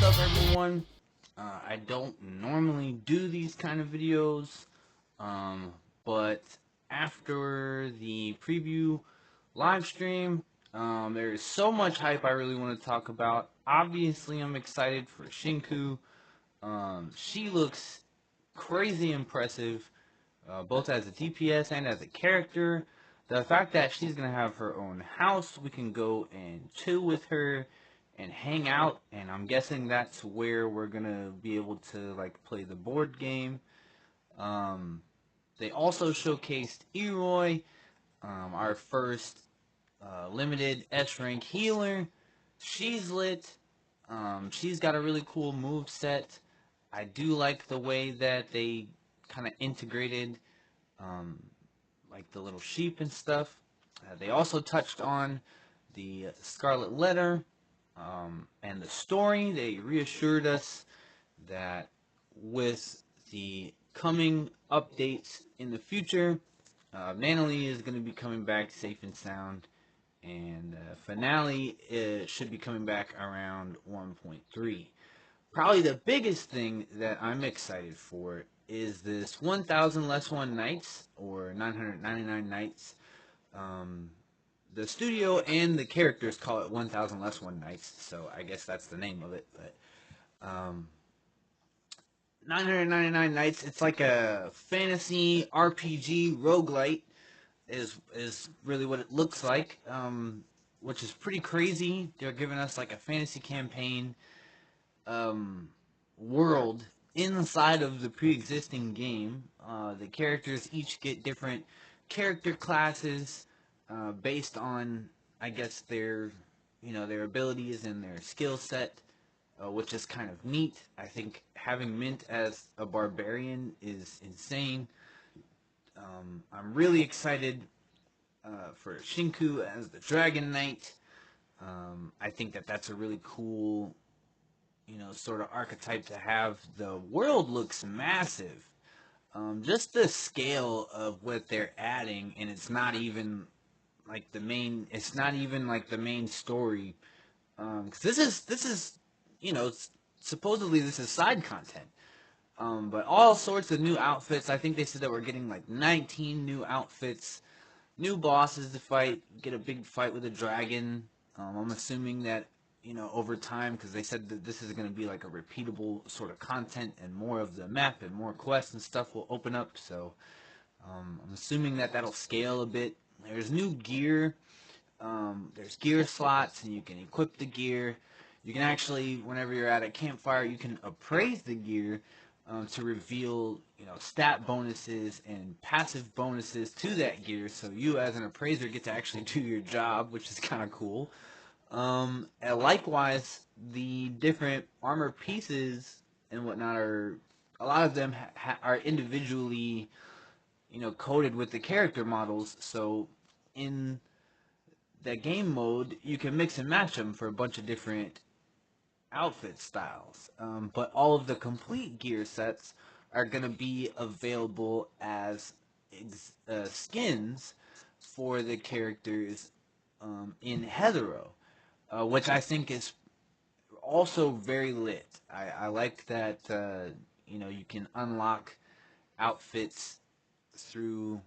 What's up, everyone? I don't normally do these kind of videos, but after the preview live stream, there is so much hype I really want to talk about. Obviously, I'm excited for Shinku. She looks crazy impressive, both as a DPS and as a character. The fact that she's gonna have her own house, we can go and chill with her and hang out, and I'm guessing that's where we're gonna be able to like play the board game. Um, they also showcased Iroi, our first limited S rank healer. She's lit. She's got a really cool move set. I do like the way that they kind of integrated um, like the little sheep and stuff. They also touched on the Scarlet Letter and the story. They reassured us that with the coming updates in the future, Manly is going to be coming back safe and sound, and Finale should be coming back around 1.3. Probably the biggest thing that I'm excited for is this 1,000 less one nights, or 999 nights. Um, the studio and the characters call it 1,000 less one nights, so I guess that's the name of it. But 999 nights, it's like a fantasy RPG roguelite, is really what it looks like, which is pretty crazy. They're giving us like a fantasy campaign um, world inside of the pre-existing game. The characters each get different character classes based on, I guess, their abilities and their skill set, which is kind of neat. I think having Mint as a barbarian is insane. I'm really excited for Shinku as the Dragon Knight. I think that that's a really cool, sort of archetype to have. The world looks massive. Just the scale of what they're adding, and it's not even like the main. It's not even like the main story. 'Cause this is, supposedly this is side content. But all sorts of new outfits. I think they said that we're getting like 19 new outfits, new bosses to fight. Get a big fight with a dragon. I'm assuming that over time, because they said that this is going to be like a repeatable sort of content, and more of the map and more quests and stuff will open up. So I'm assuming that that'll scale a bit. There's new gear. There's gear slots, and you can equip the gear. You can actually, whenever you're at a campfire, you can appraise the gear to reveal, stat bonuses and passive bonuses to that gear. So you, as an appraiser, get to actually do your job, which is kind of cool. And likewise, the different armor pieces and whatnot are, a lot of them are individually, coded with the character models. So in the game mode, you can mix and match them for a bunch of different outfit styles. But all of the complete gear sets are going to be available as skins for the characters in Hetero, which I think is also very lit. I like that you can unlock outfits through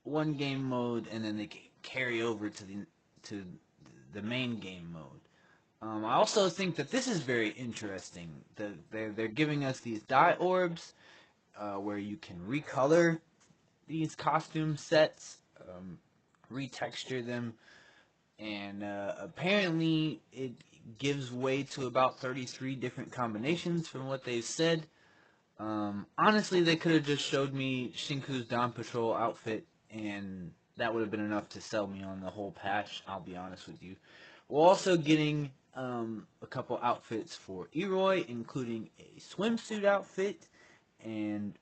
one game mode, and then they carry over to the main game mode. I also think that this is very interesting. They're giving us these dye orbs where you can recolor these costume sets, retexture them, and apparently it gives way to about 33 different combinations from what they've said. Honestly, they could have just showed me Shinku's Dawn Patrol outfit, and that would have been enough to sell me on the whole patch, I'll be honest with you. We're also getting a couple outfits for Iroi, including a swimsuit outfit, and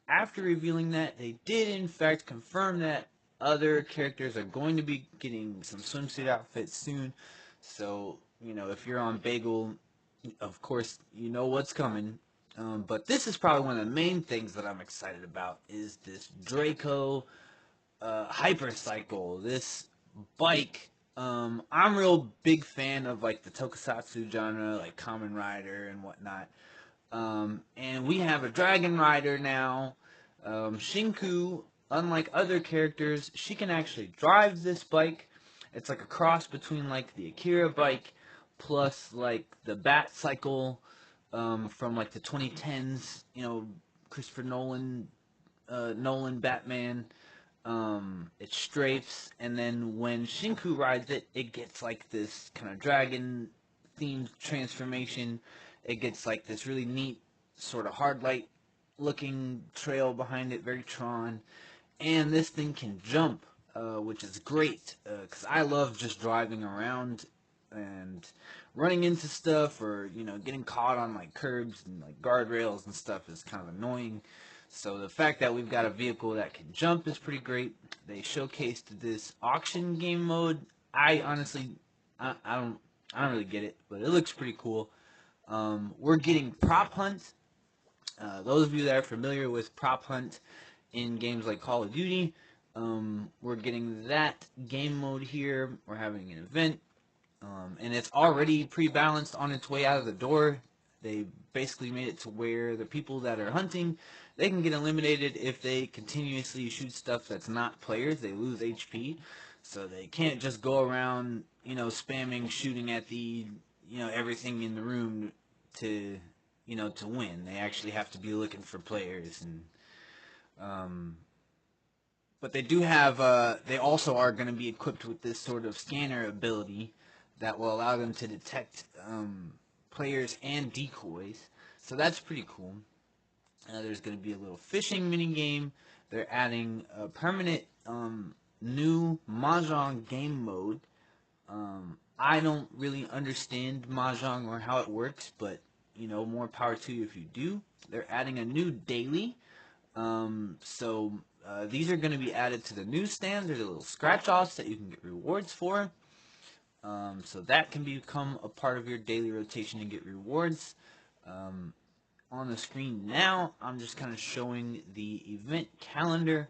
after revealing that, they did in fact confirm that other characters are going to be getting some swimsuit outfits soon. So, if you're on Bagel, of course, you know what's coming. But this is probably one of the main things that I'm excited about is this Draco hypercycle. This bike I'm a real big fan of like the tokusatsu genre, like Kamen Rider and whatnot. And we have a Dragon Rider now. Shinku, unlike other characters, she can actually drive this bike. It's like a cross between like the Akira bike plus like the Bat Cycle from like the 2010s, Christopher Nolan Batman. It strafes, and then when Shinku rides it, it gets like this kind of dragon themed transformation. It gets like this really neat sort of hard light looking trail behind it, very Tron. And this thing can jump, which is great because I love just driving around and running into stuff, or getting caught on like curbs and like guardrails and stuff is kind of annoying. So the fact that we've got a vehicle that can jump is pretty great. They showcased this auction game mode. I honestly, I don't really get it, but it looks pretty cool. We're getting prop hunt. Those of you that are familiar with prop hunt in games like Call of Duty, we're getting that game mode here. We're having an event, and it's already pre-balanced on its way out of the door. They basically made it to where the people that are hunting, they can get eliminated if they continuously shoot stuff that's not players. They lose HP, so they can't just go around, spamming shooting at everything in the room to, to win. They actually have to be looking for players, and but they do have, they also are going to be equipped with this sort of scanner ability that will allow them to detect players and decoys. So that's pretty cool. There's going to be a little fishing mini game. They're adding a permanent new Mahjong game mode. I don't really understand Mahjong or how it works, but more power to you if you do. They're adding a new daily. These are going to be added to the newsstand. There's a little scratch-offs that you can get rewards for. So that can become a part of your daily rotation and get rewards. On the screen now, I'm just kind of showing the event calendar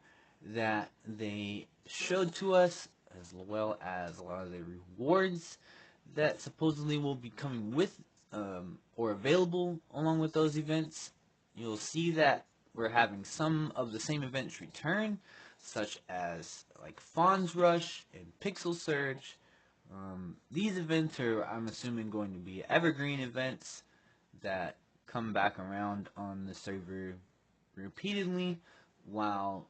that they showed to us, as well as a lot of the rewards that supposedly will be coming with or available along with those events. You'll see that we're having some of the same events return, such as like Fawn's Rush and Pixel Surge. These events are, I'm assuming, going to be evergreen events that come back around on the server repeatedly, while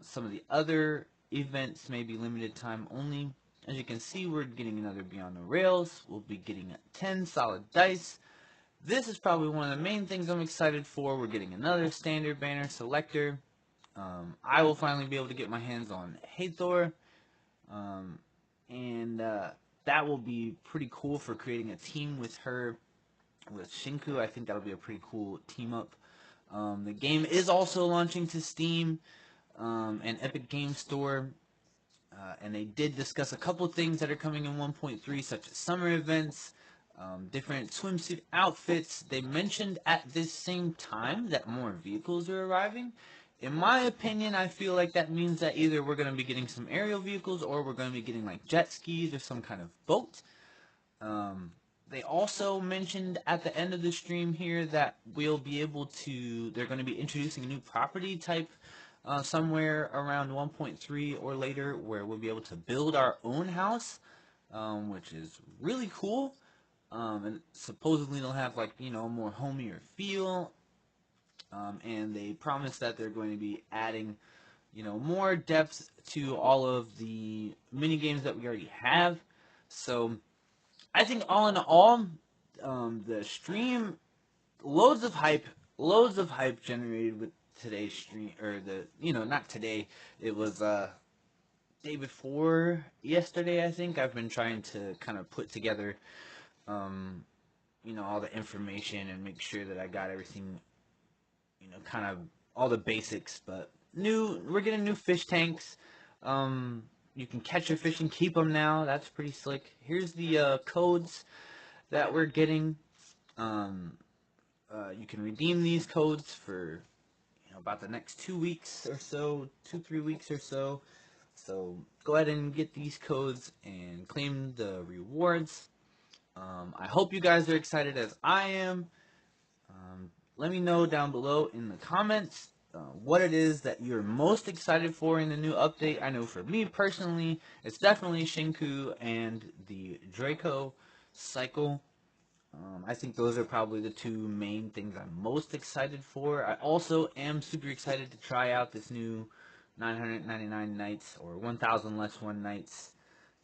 some of the other events may be limited time only. As you can see, we're getting another Beyond the Rails. We'll be getting 10 solid dice. This is probably one of the main things I'm excited for. We're getting another standard banner selector. I will finally be able to get my hands on Hathor. And that will be pretty cool for creating a team with her, with Shinku. I think that'll be a pretty cool team up. The game is also launching to Steam and Epic Game Store. And they did discuss a couple things that are coming in 1.3, such as summer events, different swimsuit outfits. They mentioned at this same time that more vehicles are arriving. In my opinion, I feel like that means that either we're going to be getting some aerial vehicles, or we're going to be getting like jet skis or some kind of boat. They also mentioned at the end of the stream here that we'll be able to, they're going to be introducing a new property type somewhere around 1.3 or later, where we'll be able to build our own house, which is really cool. And supposedly they'll have like, a more homier feel. And they promise that they're going to be adding, more depth to all of the mini games that we already have. So I think all in all, the stream, loads of hype generated with today's stream, or not today. It was day before yesterday, I think. I've been trying to kind of put together, all the information and make sure that I got everything, kind of all the basics. But we're getting new fish tanks. You can catch your fish and keep them now. That's pretty slick. Here's the codes that we're getting. You can redeem these codes for about the next 2 weeks or so, 2-3 weeks or so. So go ahead and get these codes and claim the rewards. I hope you guys are excited as I am. Let me know down below in the comments what it is that you're most excited for in the new update. I know for me personally, it's definitely Shinku and the Draco cycle. I think those are probably the two main things I'm most excited for. I also am super excited to try out this new 999 nights or 1000 less one nights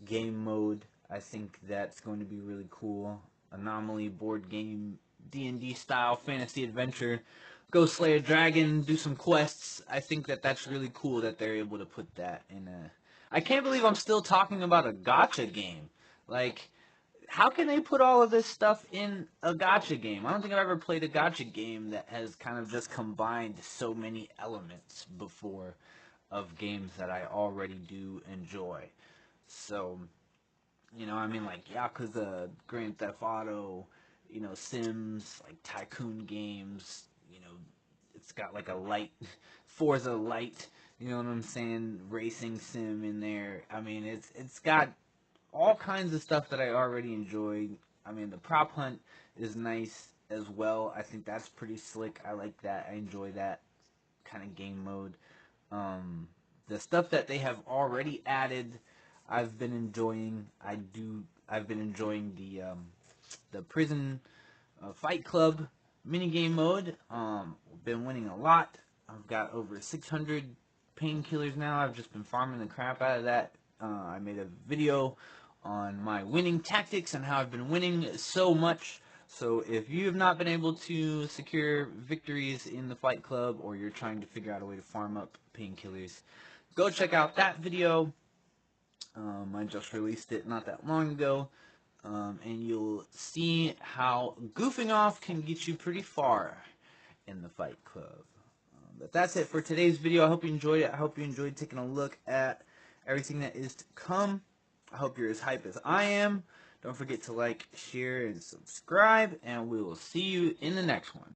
game mode. I think that's going to be really cool. Anomaly board game, D&D style fantasy adventure. Go slay a dragon, do some quests. I think that that's really cool that they're able to put that in a... I can't believe I'm still talking about a gacha game. Like, how can they put all of this stuff in a gacha game? I don't think I've ever played a gacha game that has kind of just combined so many elements before of games that I already do enjoy. So, I mean, like Yakuza, Grand Theft Auto, Sims, like tycoon games, it's got like a light, Forza Light, you know what I'm saying, racing sim in there. I mean, it's got all kinds of stuff that I already enjoyed. I mean, the prop hunt is nice as well. I think that's pretty slick. I like that. I enjoy that kind of game mode. The stuff that they have already added, I've been enjoying. I've been enjoying the prison fight club minigame mode. Been winning a lot. I've got over 600 painkillers now. I've just been farming the crap out of that. I made a video on my winning tactics and how I've been winning so much. So if you have not been able to secure victories in the Fight Club, or you're trying to figure out a way to farm up painkillers, go check out that video. I just released it not that long ago. And you'll see how goofing off can get you pretty far in the Fight Club. But that's it for today's video. I hope you enjoyed it. I hope you enjoyed taking a look at everything that is to come. I hope you're as hype as I am. Don't forget to like, share, and subscribe, and we will see you in the next one.